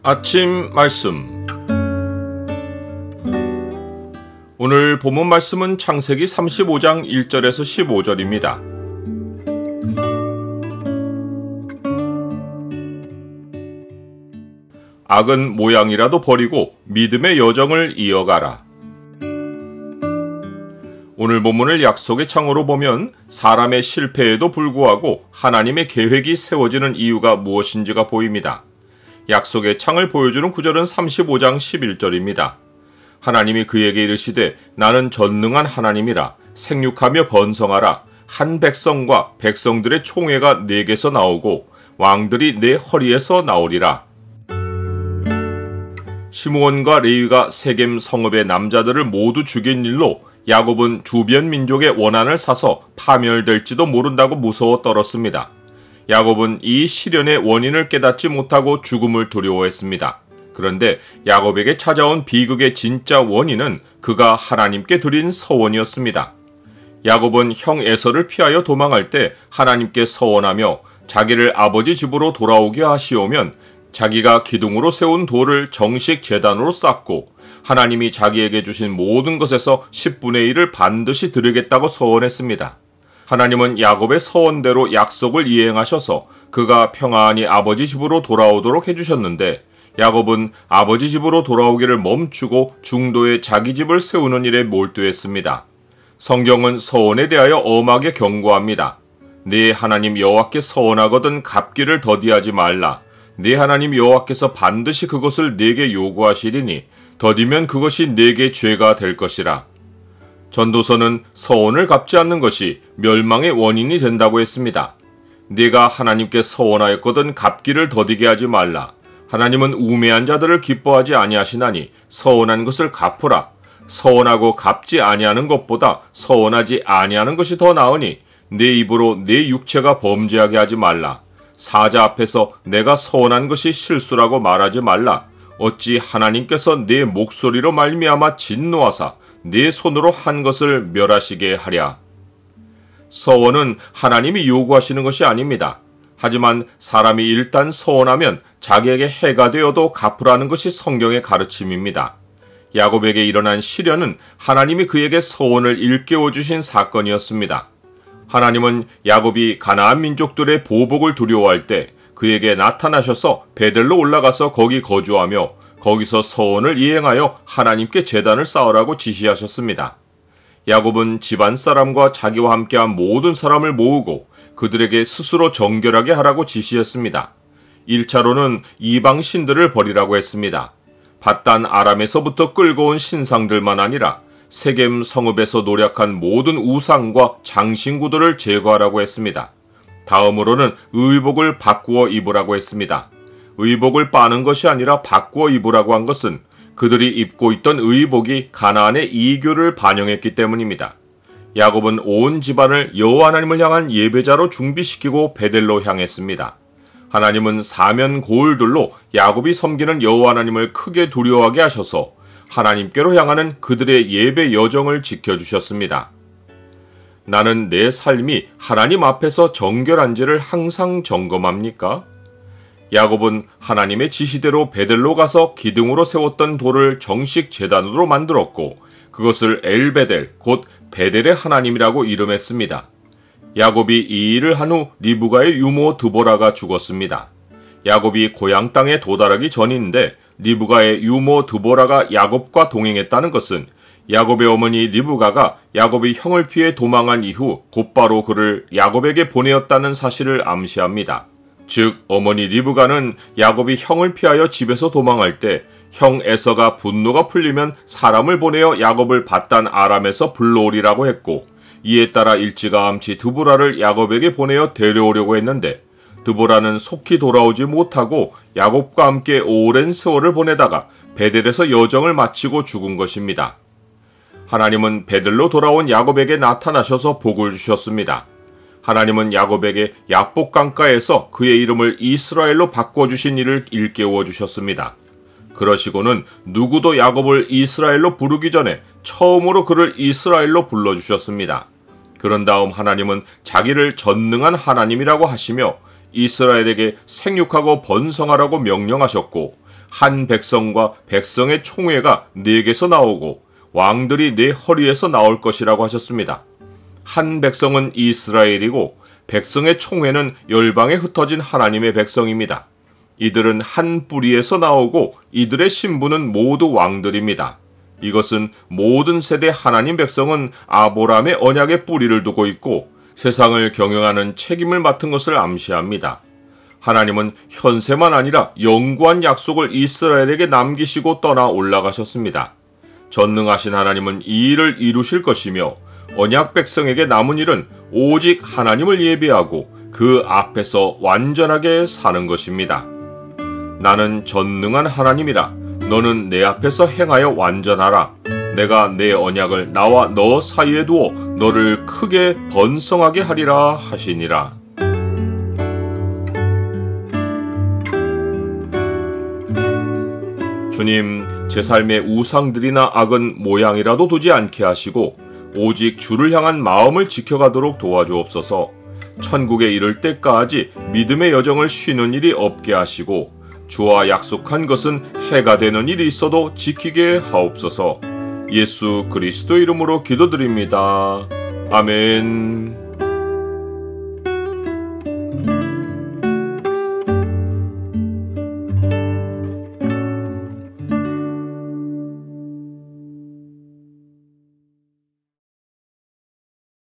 아침 말씀. 오늘 본문 말씀은 창세기 35장 1절에서 15절입니다. 악은 모양이라도 버리고 믿음의 여정을 이어가라. 오늘 본문을 약속의 창으로 보면 사람의 실패에도 불구하고 하나님의 계획이 세워지는 이유가 무엇인지가 보입니다. 약속의 창을 보여주는 구절은 35장 11절입니다. 하나님이 그에게 이르시되 나는 전능한 하나님이라 생육하며 번성하라. 한 백성과 백성들의 총회가 내게서 나오고 왕들이 내 허리에서 나오리라. 시므온과 레위가 세겜 성읍의 남자들을 모두 죽인 일로 야곱은 주변 민족의 원한을 사서 파멸될지도 모른다고 무서워 떨었습니다. 야곱은 이 시련의 원인을 깨닫지 못하고 죽음을 두려워했습니다. 그런데 야곱에게 찾아온 비극의 진짜 원인은 그가 하나님께 드린 서원이었습니다. 야곱은 형 에서를 피하여 도망할 때 하나님께 서원하며 자기를 아버지 집으로 돌아오게 하시오면 자기가 기둥으로 세운 돌을 정식 제단으로 쌓고 하나님이 자기에게 주신 모든 것에서 10분의 1을 반드시 드리겠다고 서원했습니다. 하나님은 야곱의 서원대로 약속을 이행하셔서 그가 평안히 아버지 집으로 돌아오도록 해주셨는데 야곱은 아버지 집으로 돌아오기를 멈추고 중도에 자기 집을 세우는 일에 몰두했습니다. 성경은 서원에 대하여 엄하게 경고합니다. 네 하나님 여호와께 서원하거든 갚기를 더디하지 말라. 네 하나님 여호와께서 반드시 그것을 네게 요구하시리니 더디면 그것이 네게 죄가 될 것이라. 전도서는 서원을 갚지 않는 것이 멸망의 원인이 된다고 했습니다. 네가 하나님께 서원하였거든 갚기를 더디게 하지 말라. 하나님은 우매한 자들을 기뻐하지 아니하시나니 서원한 것을 갚으라. 서원하고 갚지 아니하는 것보다 서원하지 아니하는 것이 더 나으니 네 입으로 네 육체가 범죄하게 하지 말라. 사자 앞에서 내가 서원한 것이 실수라고 말하지 말라. 어찌 하나님께서 네 목소리로 말미암아 진노하사 네 손으로 한 것을 멸하시게 하랴. 서원은 하나님이 요구하시는 것이 아닙니다. 하지만 사람이 일단 서원하면 자기에게 해가 되어도 갚으라는 것이 성경의 가르침입니다. 야곱에게 일어난 시련은 하나님이 그에게 서원을 일깨워 주신 사건이었습니다. 하나님은 야곱이 가나안 민족들의 보복을 두려워할 때 그에게 나타나셔서 베델로 올라가서 거기 거주하며 거기서 서원을 이행하여 하나님께 제단을 쌓으라고 지시하셨습니다. 야곱은 집안 사람과 자기와 함께한 모든 사람을 모으고 그들에게 스스로 정결하게 하라고 지시했습니다. 1차로는 이방 신들을 버리라고 했습니다. 밧단 아람에서부터 끌고 온 신상들만 아니라 세겜 성읍에서 노력한 모든 우상과 장신구들을 제거하라고 했습니다. 다음으로는 의복을 바꾸어 입으라고 했습니다. 의복을 빠는 것이 아니라 바꾸어 입으라고 한 것은 그들이 입고 있던 의복이 가나안의 이교를 반영했기 때문입니다. 야곱은 온 집안을 여호와 하나님을 향한 예배자로 준비시키고 베델로 향했습니다. 하나님은 사면 고을들로 야곱이 섬기는 여호와 하나님을 크게 두려워하게 하셔서 하나님께로 향하는 그들의 예배 여정을 지켜주셨습니다. 나는 내 삶이 하나님 앞에서 정결한지를 항상 점검합니까? 야곱은 하나님의 지시대로 베델로 가서 기둥으로 세웠던 돌을 정식 제단으로 만들었고 그것을 엘베델 곧 베델의 하나님이라고 이름했습니다. 야곱이 이 일을 한 후 리브가의 유모 드보라가 죽었습니다. 야곱이 고향 땅에 도달하기 전인데 리브가의 유모 드보라가 야곱과 동행했다는 것은 야곱의 어머니 리브가가 야곱이 형을 피해 도망한 이후 곧바로 그를 야곱에게 보내었다는 사실을 암시합니다. 즉 어머니 리브가는 야곱이 형을 피하여 집에서 도망할 때 형 에서가 분노가 풀리면 사람을 보내어 야곱을 밧단 아람에서 불러오리라고 했고 이에 따라 일찌감치 드보라를 야곱에게 보내어 데려오려고 했는데 드보라는 속히 돌아오지 못하고 야곱과 함께 오랜 세월을 보내다가 베델에서 여정을 마치고 죽은 것입니다. 하나님은 베델로 돌아온 야곱에게 나타나셔서 복을 주셨습니다. 하나님은 야곱에게 야복 강가에서 그의 이름을 이스라엘로 바꿔주신 일을 일깨워 주셨습니다. 그러시고는 누구도 야곱을 이스라엘로 부르기 전에 처음으로 그를 이스라엘로 불러주셨습니다. 그런 다음 하나님은 자기를 전능한 하나님이라고 하시며 이스라엘에게 생육하고 번성하라고 명령하셨고 한 백성과 백성의 총회가 네게서 나오고 왕들이 네 허리에서 나올 것이라고 하셨습니다. 한 백성은 이스라엘이고 백성의 총회는 열방에 흩어진 하나님의 백성입니다. 이들은 한 뿌리에서 나오고 이들의 신부는 모두 왕들입니다. 이것은 모든 세대 하나님 백성은 아브라함의 언약에 뿌리를 두고 있고 세상을 경영하는 책임을 맡은 것을 암시합니다. 하나님은 현세만 아니라 영구한 약속을 이스라엘에게 남기시고 떠나 올라가셨습니다. 전능하신 하나님은 이 일을 이루실 것이며 언약 백성에게 남은 일은 오직 하나님을 예배하고 그 앞에서 완전하게 사는 것입니다. 나는 전능한 하나님이라. 너는 내 앞에서 행하여 완전하라. 내가 내 언약을 나와 너 사이에 두어 너를 크게 번성하게 하리라 하시니라. 주님, 제 삶의 우상들이나 악은 모양이라도 두지 않게 하시고 오직 주를 향한 마음을 지켜가도록 도와주옵소서. 천국에 이를 때까지 믿음의 여정을 쉬는 일이 없게 하시고 주와 약속한 것은 해가 되는 일이 있어도 지키게 하옵소서. 예수 그리스도 이름으로 기도드립니다. 아멘.